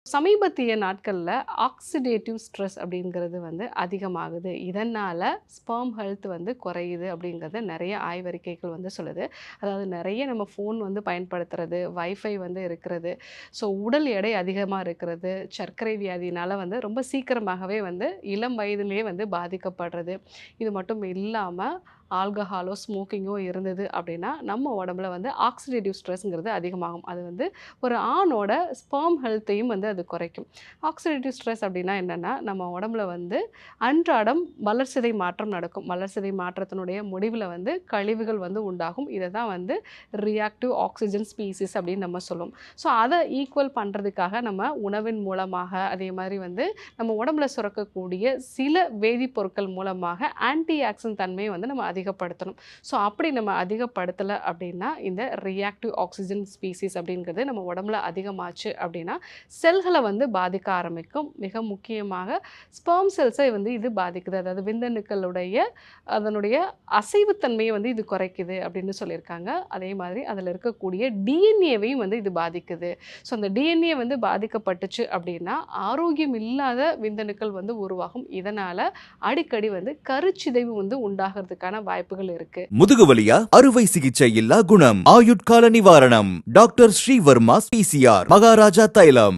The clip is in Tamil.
சமீபத்திய நாட்கள்ல ஆக்சிடேட்டிவ் ஸ்ட்ரெஸ் அப்படிங்கிறது வந்து அதிகமாகுது. இதனால ஸ்பெர்ம் ஹெல்த் வந்து குறையுது அப்படிங்கிறது நெறைய ஆய்வறிக்கைகள் வந்து சொல்லுது. அதாவது நெறைய நம்ம ஃபோன் வந்து பயன்படுத்துறது, வைஃபை வந்து இருக்கிறது, ஸோ உடல் எடை அதிகமா இருக்கிறது, சர்க்கரை வியாதியினால வந்து ரொம்ப சீக்கிரமாகவே வந்து இளம் வயதிலேயே வந்து பாதிக்கப்படுறது. இது மட்டும் இல்லாம ஆல்கஹாலோ, ஸ்மோக்கிங்கோ இருந்தது அப்படின்னா, நம்ம உடம்புல வந்து ஆக்சிடேட்டிவ் ஸ்ட்ரெஸ்ங்கிறது அதிகமாகும். அது வந்து ஒரு ஆணோட ஸ்பெர்ம் ஹெல்த்தையும் வந்து அது குறைக்கும். ஆக்சிடேட்டிவ் ஸ்ட்ரெஸ் அப்படின்னா என்னன்னா, நம்ம உடம்புல வந்து அன்றாடம் வளர்சிதை மாற்றம் நடக்கும். வளர்சிதை மாற்றத்தினுடைய முடிவுல வந்து கழிவுகள் வந்து உண்டாகும். இத தான் வந்து ரியாக்டிவ் ஆக்ஸிஜன் ஸ்பீசிஸ் அப்படின்னு நம்ம சொல்லுவோம். ஸோ அத ஈக்குவல் பண்றதுக்காக நம்ம உணவின் மூலமாக, அதே மாரி வந்து நம்ம உடம்புல சுரக்கக்கூடிய சில வேதிப்பொருட்கள் மூலமாக ஆன்டி ஆக்சிடென்ட் தன்மையை வந்து நம்ம அதிகப்படுத்தணும். ஸோ அப்படி நம்ம அதிகப்படுத்தல அப்படின்னா, இந்த ரியாக்டிவ் ஆக்ஸிஜன் ஸ்பீசிஸ் அப்படிங்கிறது நம்ம உடம்புல அதிகமாச்சு அப்படின்னா, செல்கள வந்து பாதிக்க ஆரம்பிக்கும். மிக முக்கியமாக ஸ்பெர்ம் செல்ஸை வந்து இது பாதிக்குது. அதாவது விந்தணுக்களுடைய அதனுடைய அசைவுத்தன்மையை வந்து இது குறைக்குது அப்படின்னு சொல்லியிருக்காங்க. அதே மாதிரி அதில இருக்கக்கூடிய டிஎன்ஏவையும் வந்து இது பாதிக்குது. ஸோ அந்த டிஎன்ஏ வந்து பாதிக்கப்பட்டுச்சு அப்படின்னா, ஆரோக்கியம் இல்லாத விந்தணுக்கள் வந்து உருவாகும். இதனால அடிக்கடி வந்து கருச்சிதைவு வந்து உண்டாகிறதுக்கான வாய்ப்புகள் இருக்கு. முதுகுவலியா? அறுவை சிகிச்சை இல்லா குணம். ஆயுட்கால நிவாரணம். டாக்டர் ஸ்ரீவர்மா பிசிஆர், மகாராஜா தைலம்.